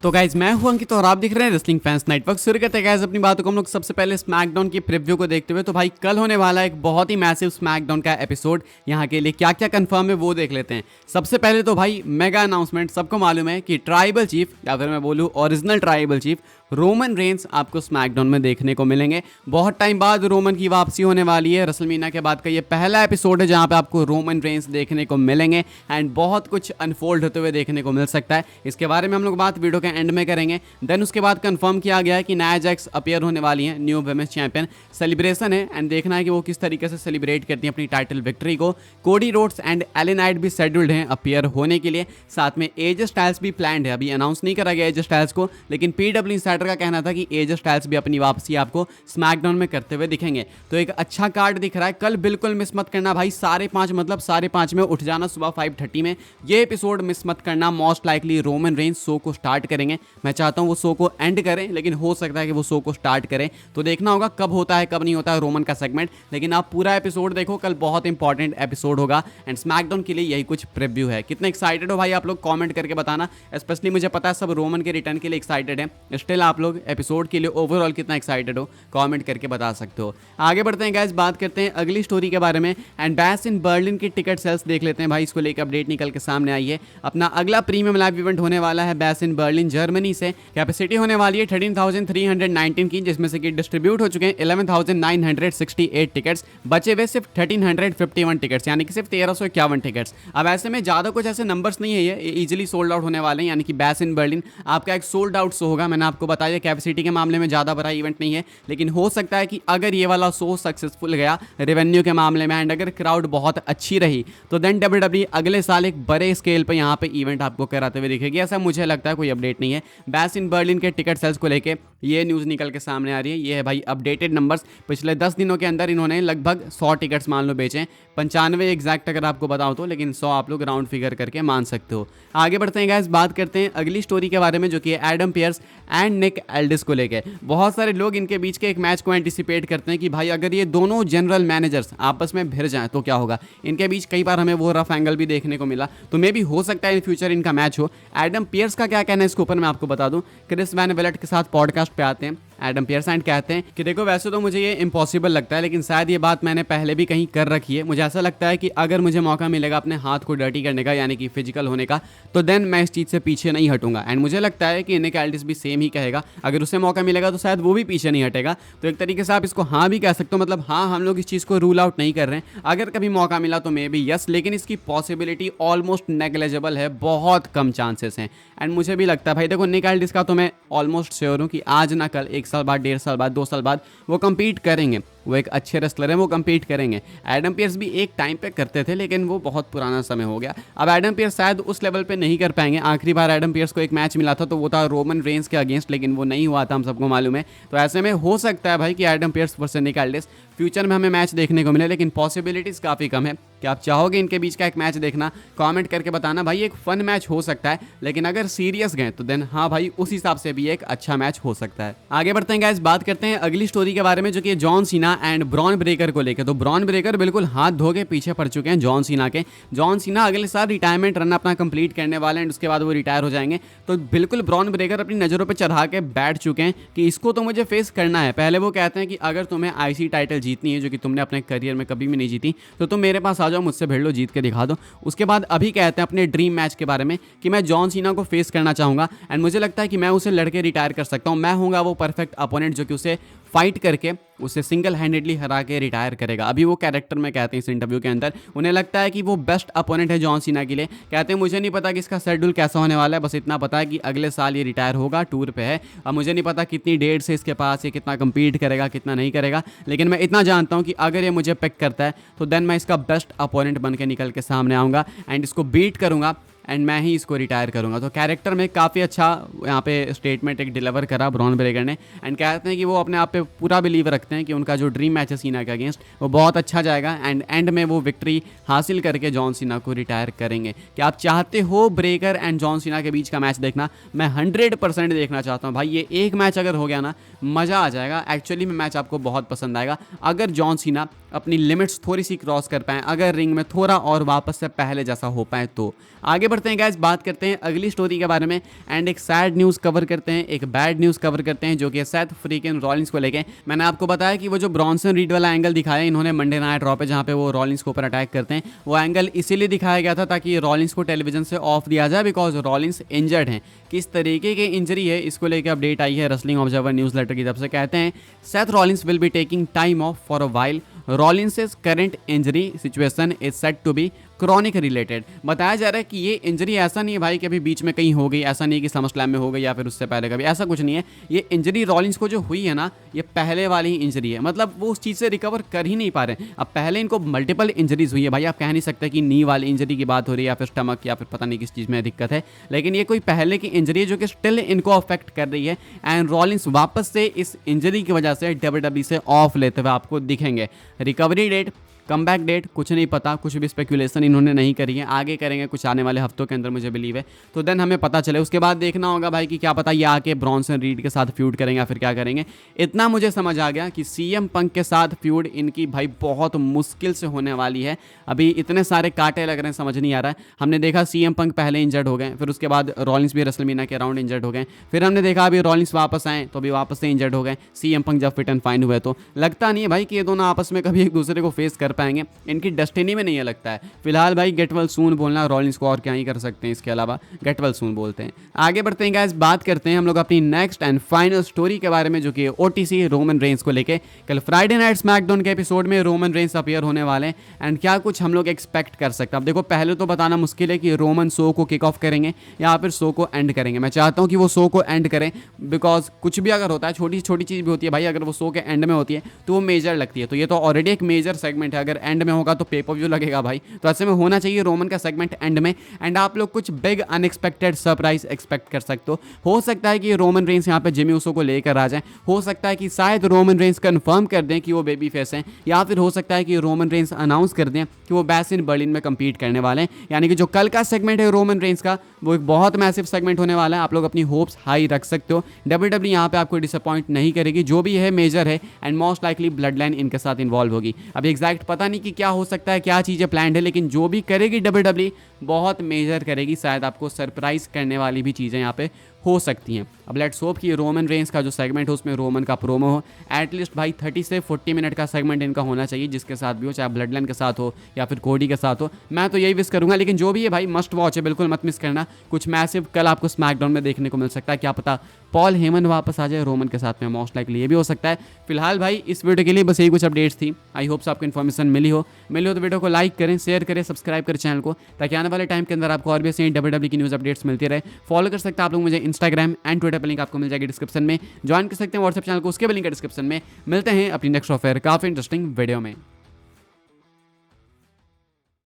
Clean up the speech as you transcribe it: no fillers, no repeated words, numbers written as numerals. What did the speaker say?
तो गाइज मैं हूं अंकित और आप दिख रहे हैं रेसलिंग फैंस नेटवर्क। शुरू करते हैं गाइज अपनी बातों को हम लोग सबसे पहले स्मैकडाउन की प्रीव्यू को देखते हुए। तो भाई कल होने वाला एक बहुत ही मैसिव स्मैकडाउन का एपिसोड, यहाँ के लिए क्या क्या कंफर्म है वो देख लेते हैं। सबसे पहले तो भाई मेगा अनाउंसमेंट, सबको मालूम है कि ट्राइबल चीफ या फिर मैं बोलूँ original tribal chief Roman Reigns आपको स्मैकडाउन में देखने को मिलेंगे। बहुत टाइम बाद रोमन की वापसी होने वाली है। रेसलमेनिया के बाद का ये पहला एपिसोड है जहां पे आपको रोमन रेंस देखने को मिलेंगे एंड बहुत कुछ अनफोल्ड होते हुए देखने को मिल सकता है। इसके बारे में हम लोग बात वीडियो के एंड में करेंगे। देन उसके बाद कंफर्म किया गया है कि नाया जैक्स अपीयर होने वाली है, न्यू वुमेन्स चैंपियन। सेलिब्रेशन है एंड देखना है कि वो किस तरीके से सेलिब्रेट करती हैं अपनी टाइटल विक्ट्री को। Cody Rhodes and LA Knight भी शेड्यूल्ड हैं अपीयर होने के लिए। साथ में एज स्टाइल्स भी प्लान्ड है, अभी अनाउंस नहीं करा गया एज स्टाइल्स को, लेकिन PW इंसाइडर का कहना था कि एज स्टाइल्स भी अपनी वापसी आपको स्मैकडाउन में करते हुए दिखेंगे। तो एक अच्छा कार्ड दिख रहा है। कल बिल्कुल मिस मत करना भाई, 5:30 मतलब 5:30 में उठ जाना सुबह 5:30 में। ये एपिसोड मिस मत करना। Most likely Roman Reigns show को स्टार्ट करेंगे। मैं चाहता हूं वो शो को एंड करें, लेकिन हो सकता है कि वो शो को स्टार्ट करें। तो देखना होगा कब होता है कब नहीं होता है रोमन का सेगमेंट, लेकिन आप पूरा एपिसोड देखो, कल बहुत इंपॉर्टेंट एपिसोड होगा एंड स्मैकडाउन के लिए यही कुछ प्रीव्यू है। कितने एक्साइटेड हो भाई आप लोग कमेंट करके बताना। स्पेशली मुझे पता है सब रोमन के रिटर्न के लिए एक्साइटेड है, स्टिल आप लोग एपिसोड के लिए ओवरऑल कितना एक्साइटेड हो कमेंट करके बता सकते हो। आगे बढ़ते हैं गाइस, बात करते हैं अगली स्टोरी के बारे में एंड बैश इन बर्लिन की टिकट सेल्स देख लेते हैं भाई। इसको लेकर अपडेट निकल के सामने आई है। अपना अगला प्रीमियम लाइव इवेंट होने वाला है बैश इन बर्लिन जर्मनी से। कैपेसिटी होने वाली है 13,319 की, जिसमें से कि डिस्ट्रीब्यूट हो चुके हैं 11,968 टिकट्स। बचे हुए सिर्फ 1,351 टिकट्स, यानी कि सिर्फ 1,351 टिकट्स। अब ऐसे में ज़्यादा कुछ ऐसे नंबर्स नहीं है, ये इजीली सोल्ड आउट होने वाले हैं। यानी कि बैश इन बर्लिन आपका एक सोल्ड आउट शो होगा। मैंने आपको बताया कैपेसिटी के मामले में ज़्यादा बड़ा इवेंट नहीं है, लेकिन हो सकता है कि अगर ये वाला शो सक्सेसफुल गया रेवेन्यू के मामले में एंड अगर क्राउड बहुत अच्छी रही तो देन WWE अगले साल एक बड़े स्केल पर यहाँ पे इवेंट आपको कराते हुए दिखेगी। ऐसा मुझे लगता है, कोई अपडेट नहीं है। बैश इन बर्लिन के टिकट सेल्स को लेके ये न्यूज़ निकल के सामने आ रही है। ये है भाई अपडेटेड नंबर्स। पिछले 10 दिनों के अंदर इन्होंने लगभग 100 टिकट्स मान लो बेचे, 95 एग्जैक्ट अगर आपको बताऊँ तो, लेकिन 100 आप लोग राउंड फिगर करके मान सकते हो। आगे बढ़ते हैं गाइस, बात करते हैं अगली स्टोरी के बारे में जो कि Adam Pearce and Nick Aldis को लेके। बहुत सारे लोग इनके बीच के एक मैच को एंटिसिपेट करते हैं कि भाई अगर ये दोनों जनरल मैनेजर्स आपस में भिड़ जाएं तो क्या होगा। इनके बीच कई बार हमें वो रफ एंगल भी देखने को मिला, तो मे भी हो सकता है इन फ्यूचर इनका मैच हो। एडम पियर्स का क्या कहना है इसके ऊपर मैं आपको बता दूं। क्रिस वैन वेलेट के साथ पॉडकास्ट पे आते हैं एडम पियर्स एंड कहते हैं कि देखो वैसे तो मुझे ये इम्पॉसिबल लगता है, लेकिन शायद ये बात मैंने पहले भी कहीं कर रखी है। मुझे ऐसा लगता है कि अगर मुझे मौका मिलेगा अपने हाथ को डर्टी करने का, यानी कि फिजिकल होने का, तो देन मैं इस चीज़ से पीछे नहीं हटूंगा। एंड मुझे लगता है कि निक एल्डिस भी सेम ही कहेगा, अगर उसे मौका मिलेगा तो शायद वो भी पीछे नहीं हटेगा। तो एक तरीके से आप इसको हाँ भी कह सकते हो, मतलब हाँ हम लोग इस चीज़ को रूल आउट नहीं कर रहे हैं। अगर कभी मौका मिला तो मे बी यस, लेकिन इसकी पॉसिबिलिटी ऑलमोस्ट नेग्लेजेबल है, बहुत कम चांसेस हैं। एंड मुझे भी लगता है भाई देखो निक एल्डिस का तो मैं ऑलमोस्ट श्योर हूँ कि आज ना कल, 1 साल बाद, 1.5 साल बाद, 2 साल बाद वो compete करेंगे। वो एक अच्छे रेसलर हैं, वो compete करेंगे। एडम पियर्स भी एक टाइम पे करते थे, लेकिन वो बहुत पुराना समय हो गया। अब एडम पियर्स शायद उस लेवल पे नहीं कर पाएंगे। आखिरी बार एडम पियर्स को एक मैच मिला था तो वो था रोमन रेंस के अगेंस्ट, लेकिन वो नहीं हुआ था, हम सबको मालूम है। तो ऐसे में हो सकता है भाई कि एडम पियर्स वर्सेस निक एल्डिस फ्यूचर में हमें मैच देखने को मिले, लेकिन पॉसिबिलिटीज़ काफ़ी कम है। कि आप चाहोगे इनके बीच का एक मैच देखना, कमेंट करके बताना भाई। एक फन मैच हो सकता है, लेकिन अगर सीरियस गए तो देन हाँ भाई उस हिसाब से भी एक अच्छा मैच हो सकता है। आगे बढ़ते हैं गाइस, बात करते हैं अगली स्टोरी के बारे में जो कि John Cena and Bron Breakker को लेकर। तो ब्रॉन ब्रेकर बिल्कुल हाथ धो के पीछे पड़ चुके हैं जॉन सीना के। जॉन सीना अगले साल रिटायरमेंट रन अपना कंप्लीट करने वाले हैं, उसके बाद वो रिटायर हो जाएंगे। तो बिल्कुल ब्रॉन ब्रेकर अपनी नज़रों पर चढ़ा के बैठ चुके हैं कि इसको तो मुझे फेस करना है। पहले वो कहते हैं कि अगर तुम्हें IC टाइटल जीतनी है, जो कि तुमने अपने करियर में कभी भी नहीं जीती, तो तुम मेरे पास आ जाओ, मुझसे भिड़ लो, जीत के दिखा दो। उसके बाद अभी कहते हैं अपने ड्रीम मैच के बारे में कि मैं जॉन सीना को फेस करना चाहूँगा एंड मुझे लगता है कि मैं उसे लड़के रिटायर कर सकता हूँ। मैं हूँगा वो परफेक्ट अपोनेंट जो कि उसे फाइट करके उसे सिंगल हैंडेडली हरा के रिटायर करेगा। अभी वो कैरेक्टर में कहते हैं इस इंटरव्यू के अंदर, उन्हें लगता है कि वो बेस्ट अपोनेंट है जॉन सीना के लिए। कहते हैं मुझे नहीं पता कि इसका शेड्यूल कैसा होने वाला है, बस इतना पता है कि अगले साल ये रिटायर होगा, टूर पे है। अब मुझे नहीं पता कितनी डेट से इसके पास, ये कितना compete करेगा कितना नहीं करेगा, लेकिन मैं इतना जानता हूँ कि अगर ये मुझे पिक करता है तो देन मैं इसका बेस्ट अपोनेंट बन के निकल के सामने आऊँगा एंड इसको बीट करूँगा एंड मैं ही इसको रिटायर करूंगा। तो कैरेक्टर में काफ़ी अच्छा यहाँ पे स्टेटमेंट एक डिलीवर करा ब्रॉन ब्रेकर ने एंड कहते हैं कि वो अपने आप पे पूरा बिलीव रखते हैं कि उनका जो ड्रीम मैच है सीना के अगेंस्ट वो बहुत अच्छा जाएगा एंड एंड में वो विक्ट्री हासिल करके जॉन सीना को रिटायर करेंगे। क्या आप चाहते हो ब्रेकर एंड जॉन सीना के बीच का मैच देखना? मैं 100% देखना चाहता हूँ भाई। ये एक मैच अगर हो गया ना मज़ा आ जाएगा। एक्चुअली में मैच आपको बहुत पसंद आएगा अगर जॉन सीना अपनी लिमिट्स थोड़ी सी क्रॉस कर पाएँ, अगर रिंग में थोड़ा और वापस से पहले जैसा हो पाए तो। आगे बढ़ते हैं गाइस, बात करते हैं अगली स्टोरी के बारे में एंड एक सैड न्यूज़ कवर करते हैं, एक बैड न्यूज़ कवर करते हैं जो कि सेथ फ्रीकिन रॉलिंस को लेके। मैंने आपको बताया कि वो जो ब्रॉन्सन रीड वाला एंगल दिखाया इन्होंने मंडे नाइट रॉ पे, जहाँ पे वो रॉलिंस के ऊपर अटैक करते हैं, वो एंगल इसीलिए दिखाया गया था ताकि रॉलिंस को टेलीविजन से ऑफ दिया जाए बिकॉज रॉलिंस इंजर्ड हैं। किस तरीके की इंजरी है इसको लेकर अपडेट आई है रेसलिंग ऑब्जर्वर न्यूज़ लेटर की तरफ से। कहते हैं Seth Rollins will be taking time off for a while, Rollins current injury situation is set to be chronic related. बताया जा रहा है कि ये इंजरी ऐसा नहीं है भाई कि अभी बीच में कहीं हो गई, ऐसा नहीं कि समर स्लैम में हो गई या फिर उससे पहले कभी, ऐसा कुछ नहीं है। ये इंजरी रॉलिंस को जो हुई है ना, ये पहले वाली ही इंजरी है, मतलब वो उस चीज़ से रिकवर कर ही नहीं पा रहे। अब पहले इनको मल्टीपल इंजरीज हुई है भाई, आप कह नहीं सकते कि नी वाली इंजरी की बात हो रही है या फिर स्टमक या फिर पता नहीं किस चीज़ में दिक्कत है, लेकिन ये कोई पहले की इंजरी है जो कि स्टिल इनको अफेक्ट कर रही है। एंड रॉलिंस वापस से इस इंजरी की वजह से WWE से ऑफ लेते हुए आपको दिखेंगे। रिकवरी डेट, कमबैक डेट कुछ नहीं पता, कुछ भी स्पेकुलेशन इन्होंने नहीं करी है, आगे करेंगे कुछ आने वाले हफ्तों के अंदर मुझे बिलीव है, तो देन हमें पता चले। उसके बाद देखना होगा भाई कि क्या पता ये आके ब्रॉन्सन रीड के साथ फ्यूड करेंगे या फिर क्या करेंगे। इतना मुझे समझ आ गया कि CM पंक के साथ फ्यूड इनकी भाई बहुत मुश्किल से होने वाली है। अभी इतने सारे कांटे लग रहे हैं, समझ नहीं आ रहा है। हमने देखा CM पंक पहले इंजर्ड हो गए, फिर उसके बाद रॉलिंस भी रेसलमेनिया के अराउंड इंजर्ड हो गए, फिर हमने देखा अभी रॉलिंस वापस आए तो अभी वापस से इंजर्ड हो गए। CM पंक जब फिट एंड फाइन हुए तो लगता नहीं है भाई कि ये दोनों आपस में कभी एक दूसरे को फेस कर पाएंगे, इनकी डेस्टिनी में नहीं है लगता है। फिलहाल भाई गेट वेल सून बोलना रॉलिंस को और क्या ही कर सकते हैं, इसके अलावा गेट वेल सून बोलते हैं। आगे बढ़ते हैं गाइस, बात करते हैं हम लोग अपनी नेक्स्ट एंड फाइनल स्टोरी के बारे में जो कि OTC रोमन रेंस को लेके। कल फ्राइडे नाइट स्मैकडाउन के एपिसोड में रोमन रेंस अपीयर होने वाले हैं एंड क्या कुछ हम लोग एक्सपेक्ट कर सकते हैं। अब देखो पहले तो बताना मुश्किल है कि रोमन शो को किक ऑफ करेंगे या फिर शो को एंड करेंगे। मैं चाहता हूँ कि वो शो को एंड करें बिकॉज कुछ भी अगर होता है, छोटी छोटी चीज़ भी होती है भाई, अगर वो शो के एंड में होती है तो वो मेजर लगती है। तो ये तो ऑलरेडी एक मेजर सेगमेंट है, अगर एंड में होगा तो पेपर व्यू लगेगा भाई, तो ऐसे में होना चाहिए रोमन का सेगमेंट एंड में। एंड आप लोग कुछ बिग अनएक्सपेक्टेड सरप्राइज एक्सपेक्ट कर सकते हो सकता है कि रोमन रेंस यहाँ पे जिमी ऊसो को लेकर आ जाए, हो सकता है कि शायद रोमन रेंस कंफर्म कर दें कि वो बेबी फेस हैं, या फिर हो सकता है कि रोमन रेंस अनाउंस कर दें कि वो बैसिन बर्लिन में कंपीट करने वाले हैं। यानी कि जो कल का सेगमेंट है रोमन रेंस का, वो एक बहुत मैसिव सेगमेंट होने वाला है। आप लोग अपनी होप्स हाई रख सकते हो, WWE यहाँ पे आपको डिसअपॉइंट नहीं करेगी, जो भी है मेजर है and most likely blood line इनके साथ इन्वॉल्व होगी। अभी एग्जैक्ट पता नहीं कि क्या हो सकता है, क्या चीज़ें प्लान है, लेकिन जो भी करेगी WWE बहुत मेजर करेगी, शायद आपको सरप्राइज करने वाली भी चीज़ें यहाँ पे हो सकती हैं। अब लेट्स होप कि रोमन रेंस का जो सेगमेंट हो उसमें रोमन का प्रोमो हो, एटलीस्ट भाई 30 से 40 मिनट का सेगमेंट इनका होना चाहिए, जिसके साथ भी हो, चाहे ब्लड लाइन के साथ हो या फिर कोडी के साथ हो। मैं तो यही विश करूंगा, लेकिन जो भी है भाई मस्ट वॉच है, बिल्कुल मत मिस करना। कुछ मैसिव कल आपको स्मैकडाउन में देखने को मिल सकता है, क्या पता पॉल हेमन वापस आ जाए रोमन के साथ में, मोस्ट लाइकली ये भी हो सकता है। फिलहाल भाई इस वीडियो के लिए बस यही कुछ अपडेट्स थी। आई होप आपको इन्फॉर्मेशन मिली हो तो वीडियो को लाइक करें, शेयर करें, सब्सक्राइब करें चैनल को, ताकि आने वाले टाइम के अंदर आपको और भी ऐसे WWE की न्यूज़ अपडेट्स मिलती रहे। फॉलो कर सकते हैं आप लोग मुझे इंस्टाग्राम एंड ट्विटर पर, लिंक आपको मिल जाएगी डिस्क्रिप्शन में। ज्वाइन कर सकते हैं व्हाट्सएप चैनल को, उसके भी लिंक है डिस्क्रिप्शन में। मिलते हैं अपनी नेक्स्ट ऑफर काफ़ी इंटरेस्टिंग वीडियो में।